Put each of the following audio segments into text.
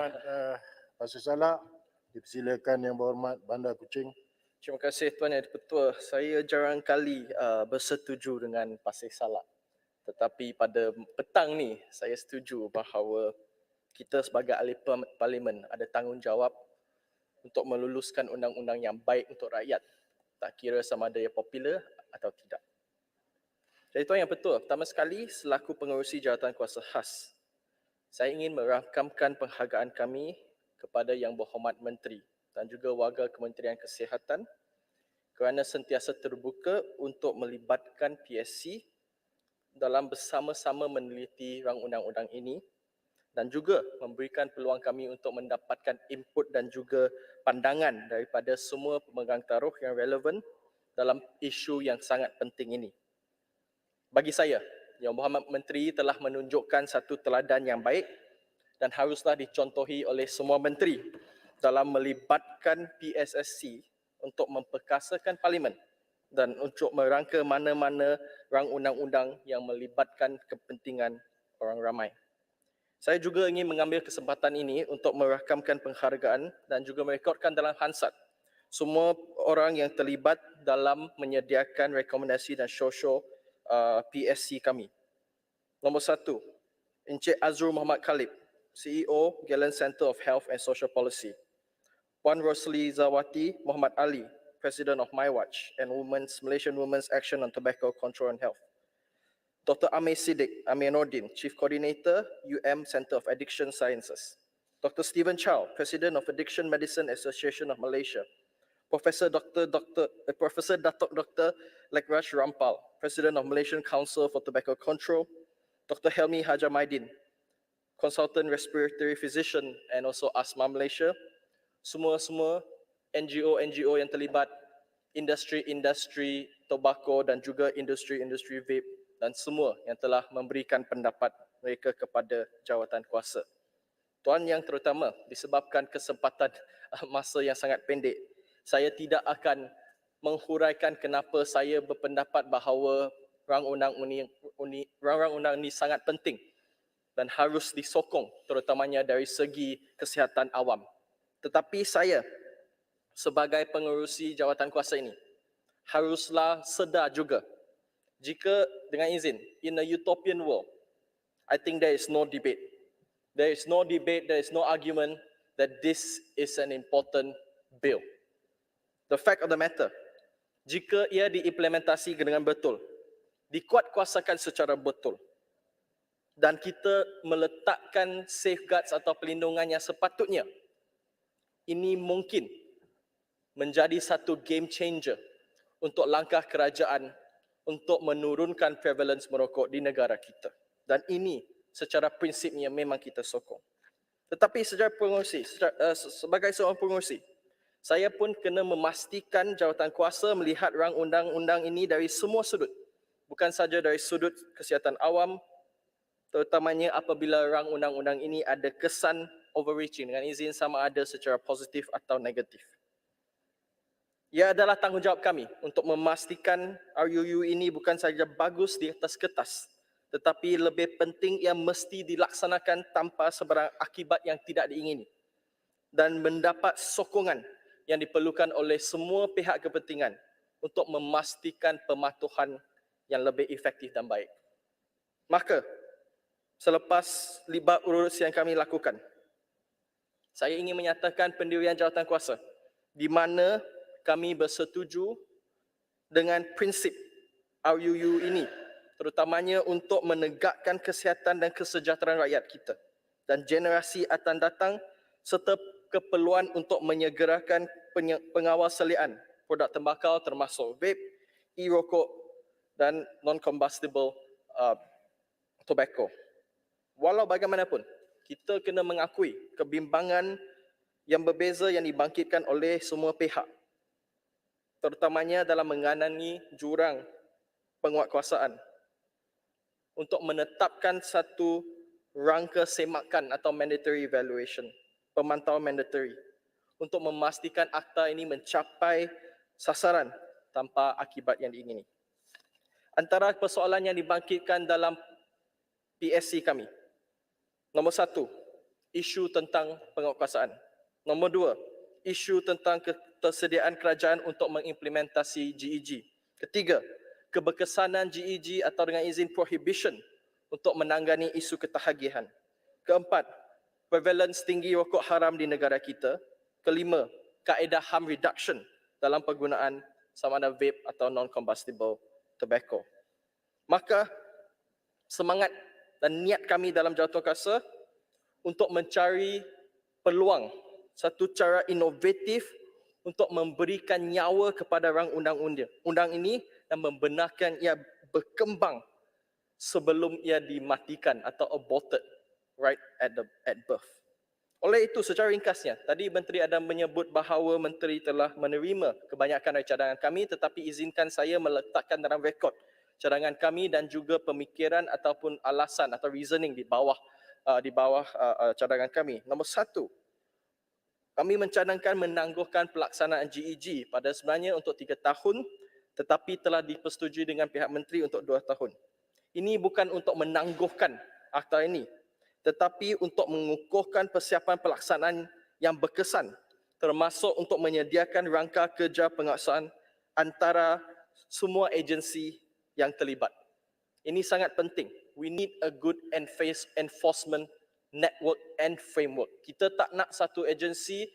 Berhormat Pak Salak, dipersilakan Yang Berhormat Bandar Kuching. Terima kasih Tuan Yang Di-Pertua. Saya jarang kali bersetuju dengan Pasir Salak. Tetapi pada petang ni saya setuju bahawa kita sebagai ahli parlimen ada tanggungjawab untuk meluluskan undang-undang yang baik untuk rakyat. Tak kira sama ada yang popular atau tidak. Jadi Tuan Yang Betul, pertama sekali selaku pengerusi jawatan kuasa khas, saya ingin merakamkan penghargaan kami kepada Yang Berhormat Menteri dan juga warga Kementerian Kesihatan kerana sentiasa terbuka untuk melibatkan PSC dalam bersama-sama meneliti rang undang-undang ini dan juga memberikan peluang kami untuk mendapatkan input dan juga pandangan daripada semua pemegang taruh yang relevan dalam isu yang sangat penting ini. Bagi saya, Yang Berhormat Menteri telah menunjukkan satu teladan yang baik dan haruslah dicontohi oleh semua menteri dalam melibatkan PSSC untuk memperkasakan parlimen dan untuk merangka mana-mana rang undang-undang yang melibatkan kepentingan orang ramai. Saya juga ingin mengambil kesempatan ini untuk merakamkan penghargaan dan juga merekodkan dalam Hansard semua orang yang terlibat dalam menyediakan rekomendasi dan show PSC kami. Nombor 1, Encik Azrul Muhammad Khalid, CEO Galen Center of Health and Social Policy. Puan Rosli Zawati Muhammad Ali, President of MyWatch and Malaysian Women's Action on Tobacco Control and Health. Dr. Amir Siddiq Aminuddin, Chief Coordinator, Center of Addiction Sciences. Dr. Stephen Chow, President of Addiction Medicine Association of Malaysia. Professor Dr. Lekraj Rampal, President of Malaysian Council for Tobacco Control. Dr. Helmi Hajamaidin, Consultant Respiratory Physician and also Asthma Malaysia. Semua NGO yang terlibat, industri tobacco dan juga industri vape dan semua yang telah memberikan pendapat mereka kepada jawatan kuasa. Tuan Yang terutama, disebabkan kesempatan masa yang sangat pendek, saya tidak akan menghuraikan kenapa saya berpendapat bahawa rang undang ini sangat penting dan harus disokong terutamanya dari segi kesihatan awam. Tetapi saya sebagai pengerusi jawatan kuasa ini haruslah sedar juga jika dengan izin in a utopian world, I think there is no debate. There is no debate, there is no argument that this is an important bill. The fact of the matter, jika ia diimplementasi dengan betul, dikuatkuasakan secara betul, dan kita meletakkan safeguards atau pelindungan yang sepatutnya, ini mungkin menjadi satu game changer untuk langkah kerajaan untuk menurunkan prevalence merokok di negara kita. Dan ini secara prinsipnya memang kita sokong. Tetapi sebagai seorang pengerusi, saya pun kena memastikan jawatan kuasa melihat rang undang-undang ini dari semua sudut. Bukan saja dari sudut kesihatan awam, terutamanya apabila rang undang-undang ini ada kesan overreaching, dengan izin sama ada secara positif atau negatif. Ia adalah tanggungjawab kami untuk memastikan RUU ini bukan saja bagus di atas kertas, tetapi lebih penting ia mesti dilaksanakan tanpa sebarang akibat yang tidak diingini dan mendapat sokongan yang diperlukan oleh semua pihak kepentingan untuk memastikan pematuhan yang lebih efektif dan baik. Maka, selepas libat urus yang kami lakukan, saya ingin menyatakan pendirian jawatan kuasa di mana kami bersetuju dengan prinsip RUU ini, terutamanya untuk menegakkan kesihatan dan kesejahteraan rakyat kita dan generasi akan datang serta keperluan untuk menyegerakan pengawasan produk tembakau termasuk vape, e-rokok dan non-combustible tobacco. Walau bagaimanapun, kita kena mengakui kebimbangan yang berbeza yang dibangkitkan oleh semua pihak, terutamanya dalam mengenani jurang penguatkuasaan untuk menetapkan satu rangka semakan atau mandatory evaluation, pemantauan mandatory, untuk memastikan akta ini mencapai sasaran tanpa akibat yang diingini. Antara persoalan yang dibangkitkan dalam PSC kami, nombor 1, isu tentang penguatkuasaan. Nombor 2, isu tentang ketersediaan kerajaan untuk mengimplementasi GEG. Ketiga, keberkesanan GEG atau dengan izin prohibition untuk menangani isu ketagihan. Keempat, prevalence tinggi rokok haram di negara kita. Kelima, kaedah harm reduction dalam penggunaan sama ada vape atau non-combustible tobacco. Maka semangat dan niat kami dalam Jawatankuasa untuk mencari peluang, satu cara inovatif untuk memberikan nyawa kepada rang undang ini dan membenarkan ia berkembang sebelum ia dimatikan atau aborted right at birth. Oleh itu, secara ringkasnya, tadi Menteri ada menyebut bahawa Menteri telah menerima kebanyakan dari cadangan kami, tetapi izinkan saya meletakkan dalam rekod cadangan kami dan juga pemikiran ataupun alasan atau reasoning di bawah cadangan kami. Nombor 1, kami mencadangkan menangguhkan pelaksanaan GEG pada sebenarnya untuk 3 tahun, tetapi telah dipersetujui dengan pihak Menteri untuk 2 tahun. Ini bukan untuk menangguhkan akta ini, tetapi untuk mengukuhkan persiapan pelaksanaan yang berkesan, termasuk untuk menyediakan rangka kerja penguasaan antara semua agensi yang terlibat. Ini sangat penting. We need a good enforcement network and framework. Kita tak nak satu agensi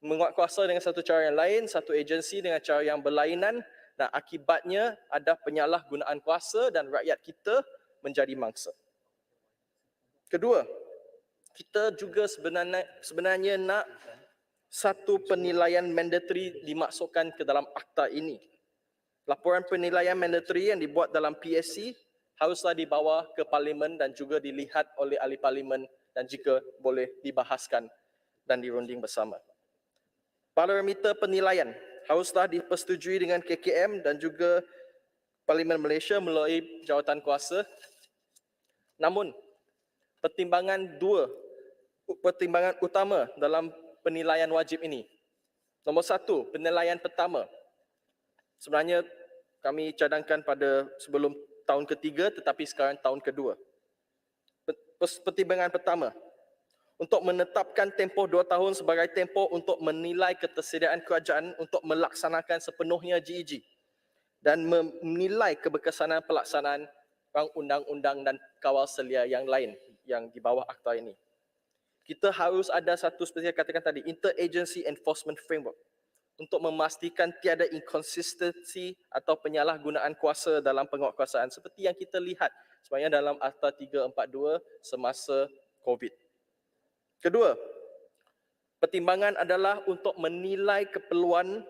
menguatkuasa dengan satu cara yang lain, satu agensi dengan cara yang berlainan, dan akibatnya ada penyalahgunaan kuasa dan rakyat kita menjadi mangsa. Kedua, kita juga sebenarnya nak satu penilaian mandatory dimasukkan ke dalam akta ini. Laporan penilaian mandatory yang dibuat dalam PSC haruslah dibawa ke Parlimen dan juga dilihat oleh ahli Parlimen dan jika boleh dibahaskan dan dirunding bersama. Parameter penilaian haruslah dipersetujui dengan KKM dan juga Parlimen Malaysia melalui Jawatankuasa. Namun, pertimbangan utama dalam penilaian wajib ini. Nombor 1, penilaian pertama. Sebenarnya kami cadangkan pada sebelum tahun ketiga tetapi sekarang tahun kedua. Pertimbangan pertama, untuk menetapkan tempoh 2 tahun sebagai tempoh untuk menilai ketersediaan kerajaan untuk melaksanakan sepenuhnya GEG dan menilai keberkesanan pelaksanaan rang undang-undang dan kawal selia yang lain yang di bawah akta ini. Kita harus ada satu seperti yang katakan tadi, interagency enforcement framework untuk memastikan tiada inkonsistensi atau penyalahgunaan kuasa dalam penguatkuasaan seperti yang kita lihat sebenarnya dalam Akta 342 semasa COVID. Kedua, pertimbangan adalah untuk menilai keperluan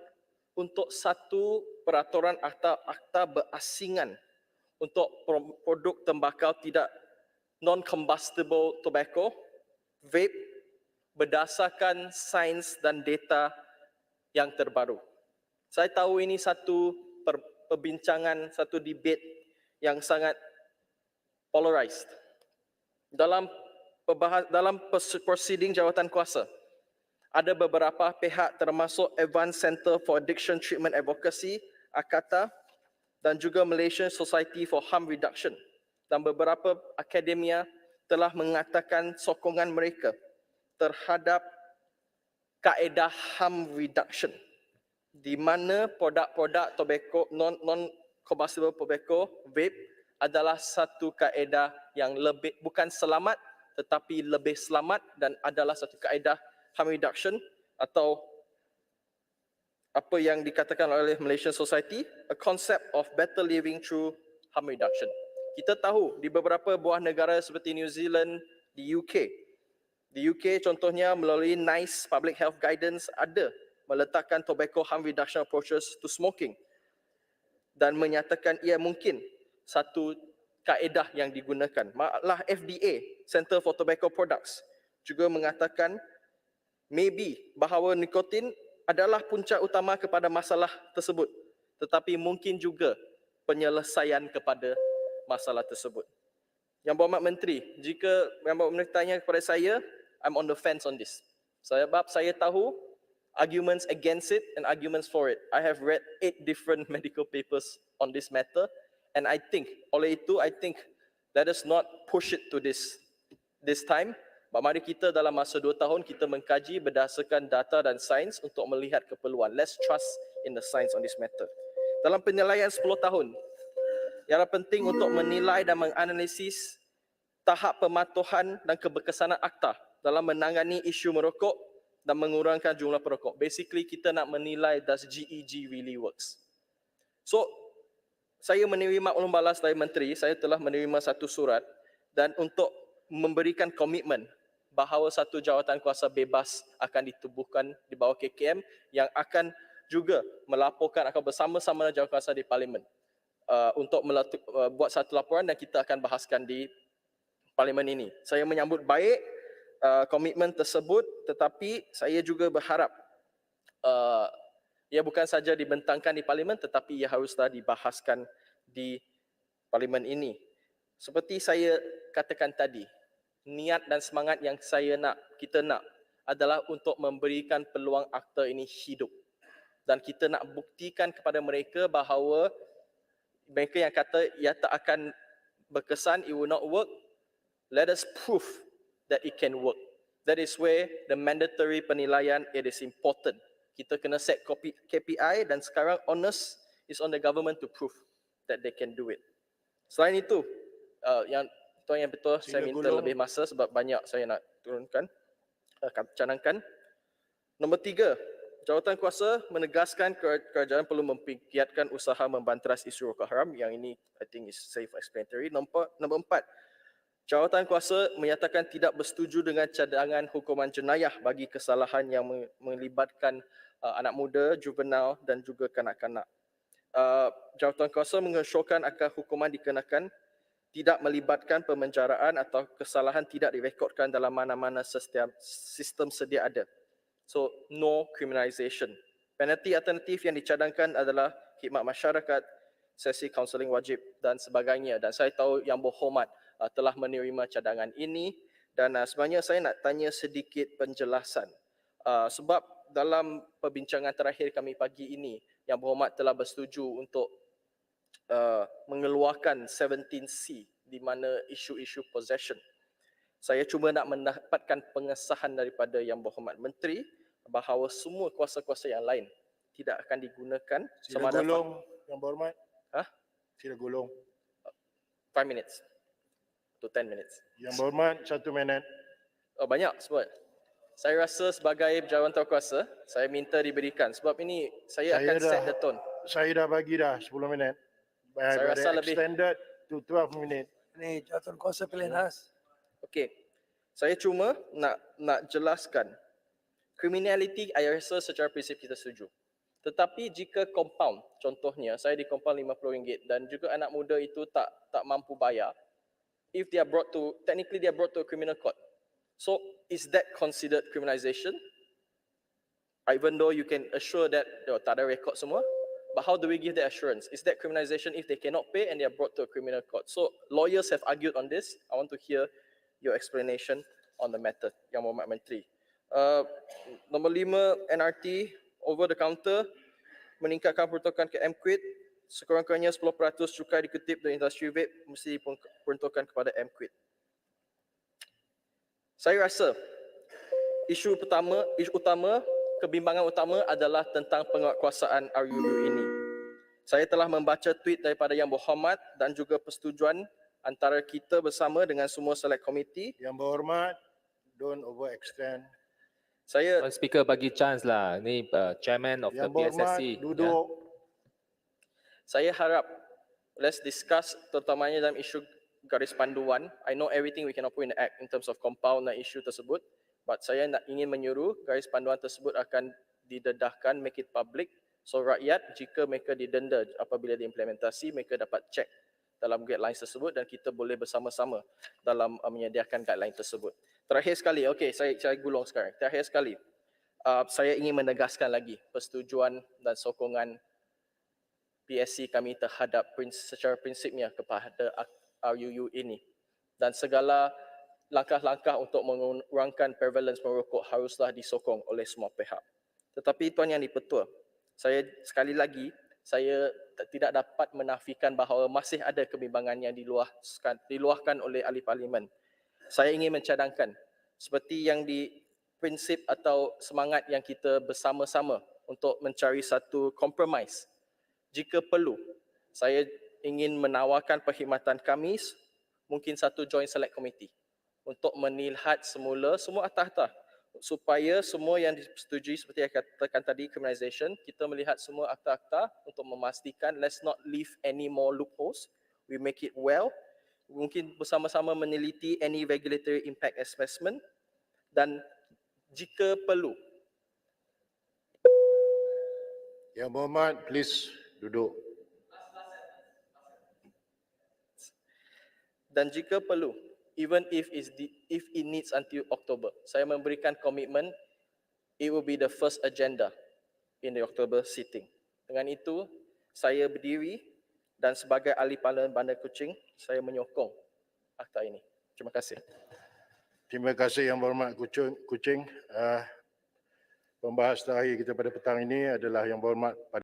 untuk satu peraturan akta berasingan untuk produk tembakau tidak non-combustible tobacco, vape, berdasarkan sains dan data yang terbaru. Saya tahu ini satu perbincangan, satu debate yang sangat polarized. Dalam proceeding Jawatankuasa, ada beberapa pihak termasuk Advanced Center for Addiction Treatment Advocacy, ACATA, dan juga Malaysian Society for Harm Reduction dan beberapa akademia telah mengatakan sokongan mereka terhadap kaedah harm reduction di mana produk-produk tobacco non-combustible tobacco vape adalah satu kaedah yang lebih bukan selamat tetapi lebih selamat dan adalah satu kaedah harm reduction atau apa yang dikatakan oleh Malaysian Society, a concept of better living through harm reduction. Kita tahu di beberapa buah negara seperti New Zealand, di UK. Di UK contohnya melalui NICE Public Health Guidance ada meletakkan tobacco harm reduction approaches to smoking dan menyatakan ia mungkin satu kaedah yang digunakan. Malah FDA, Center for Tobacco Products, juga mengatakan maybe bahawa nikotin adalah punca utama kepada masalah tersebut, tetapi mungkin juga penyelesaian kepada masalah tersebut. Yang Berhormat Menteri, jika Yang Berhormat Menteri tanya kepada saya, I'm on the fence on this. Sebab saya tahu arguments against it and arguments for it. I have read 8 different medical papers on this matter, and I think, oleh itu, I think let us not push it to this time. Mari kita dalam masa 2 tahun kita mengkaji berdasarkan data dan sains untuk melihat keperluan. Let's trust in the science on this matter. Dalam penilaian 10 tahun, yang penting untuk menilai dan menganalisis tahap pematuhan dan keberkesanan akta dalam menangani isu merokok dan mengurangkan jumlah perokok. Basically, kita nak menilai does GEG really works. So, saya menerima ulun balas dari menteri, saya telah menerima satu surat dan untuk memberikan komitmen bahawa satu jawatan kuasa bebas akan ditubuhkan di bawah KKM yang akan juga melaporkan akan bersama-sama jawatan kuasa di parlimen untuk buat satu laporan dan kita akan bahaskan di parlimen ini. Saya menyambut baik komitmen tersebut, tetapi saya juga berharap ia bukan saja dibentangkan di parlimen tetapi ia haruslah dibahaskan di parlimen ini. Seperti saya katakan tadi, niat dan semangat yang kita nak adalah untuk memberikan peluang akta ini hidup. Dan kita nak buktikan kepada mereka bahawa mereka yang kata ia tak akan berkesan, it will not work, let us prove that it can work. That is where the mandatory penilaian, it is important. Kita kena set KPI dan sekarang onus is on the government to prove that they can do it. Selain itu, yang betul saya minta lebih masa sebab banyak saya nak turunkan, canangkan. Nombor 3, jawatan kuasa menegaskan kerajaan perlu mempergiatkan usaha membanteras isu rokok haram. Yang ini I think is self-explanatory. Nombor 4, jawatan kuasa menyatakan tidak bersetuju dengan cadangan hukuman jenayah bagi kesalahan yang melibatkan anak muda, juvenile dan juga kanak-kanak. Jawatan kuasa mengesyorkan agar hukuman dikenakan tidak melibatkan pemenjaraan atau kesalahan tidak direkodkan dalam mana-mana sistem sedia ada. So, no criminalization. Penalti alternatif yang dicadangkan adalah khidmat masyarakat, sesi kaunseling wajib dan sebagainya. Dan saya tahu Yang Berhormat telah menerima cadangan ini dan sebenarnya saya nak tanya sedikit penjelasan. Sebab dalam perbincangan terakhir kami pagi ini, Yang Berhormat telah bersetuju untuk mengeluarkan 17C di mana isu-isu possession. Saya cuma nak mendapatkan pengesahan daripada Yang Berhormat Menteri bahawa semua kuasa-kuasa yang lain tidak akan digunakan. Sila gulung, Yang Berhormat. Sila gulung. 5 minutes to 10 minutes. Yang Berhormat, 1 minit. Oh, banyak sebab. Saya rasa sebagai jawatankuasa, saya minta diberikan sebab ini saya akan set the tone. Saya dah bagi dah 10 minit. Saya rasa lebih extended to 12 minit. Ini jawatankuasa pilihan khas. Okey. Saya cuma nak jelaskan. Criminality, saya rasa secara prinsip kita setuju. Tetapi jika compound, contohnya saya di compound RM50 dan juga anak muda itu tak mampu bayar, if they are brought to, technically they are brought to a criminal court. So is that considered criminalization? Even though you can assure that tak ada record semua, but how do we give the assurance? Is that criminalization if they cannot pay and they are brought to a criminal court? So lawyers have argued on this. I want to hear your explanation on the matter, Yang Berhormat Menteri. Nombor 5, NRT over the counter meningkatkan peruntukan ke MQuid. Sekurang-kurangnya 10% cukai dikutip dari industri vape mesti diperuntukkan kepada MQuid. Saya rasa isu utama, kebimbangan utama adalah tentang penguatkuasaan RUU ini. Saya telah membaca tweet daripada Yang Berhormat dan juga persetujuan antara kita bersama dengan semua select committee. Yang Berhormat, don't overextend. Saya Speaker bagi chance lah. Ni chairman of Yang the Berhormat, PSSC. duduk. Saya harap let's discuss terutamanya dalam isu garis panduan. I know everything we cannot put in the act in terms of compound dan isu tersebut, but saya ingin menyuruh garis panduan tersebut akan didedahkan, make it public, so rakyat jika mereka didenda apabila diimplementasi, mereka dapat cek dalam guidelines tersebut dan kita boleh bersama-sama dalam menyediakan guideline tersebut. Terakhir sekali, okey, saya gulung sekarang. Terakhir sekali, saya ingin menegaskan lagi persetujuan dan sokongan PSC kami terhadap secara prinsipnya kepada RUU ini dan segala langkah-langkah untuk mengurangkan prevalence merokok haruslah disokong oleh semua pihak. Tetapi Tuan Yang di-Pertua, saya sekali lagi saya tidak dapat menafikan bahawa masih ada kebimbangan yang diluahkan oleh ahli parlimen. Saya ingin mencadangkan seperti yang di prinsip atau semangat yang kita bersama-sama untuk mencari satu kompromis. Jika perlu, saya ingin menawarkan perkhidmatan kami, mungkin satu joint select committee untuk melihat semula semua akta-akta supaya semua yang disetujui seperti yang katakan tadi criminalization, kita melihat semua akta-akta untuk memastikan let's not leave any more loopholes, we make it well, mungkin bersama-sama meneliti any regulatory impact assessment dan jika perlu Yang Berhormat, please duduk. dan jika perlu, even if it needs until October, saya memberikan komitmen it will be the first agenda in the October sitting. Dengan itu, saya berdiri dan sebagai ahli parlimen Bandar Kuching, saya menyokong akta ini. Terima kasih. Terima kasih Yang Berhormat Kuching. Pembahas terakhir kita pada petang ini adalah Yang Berhormat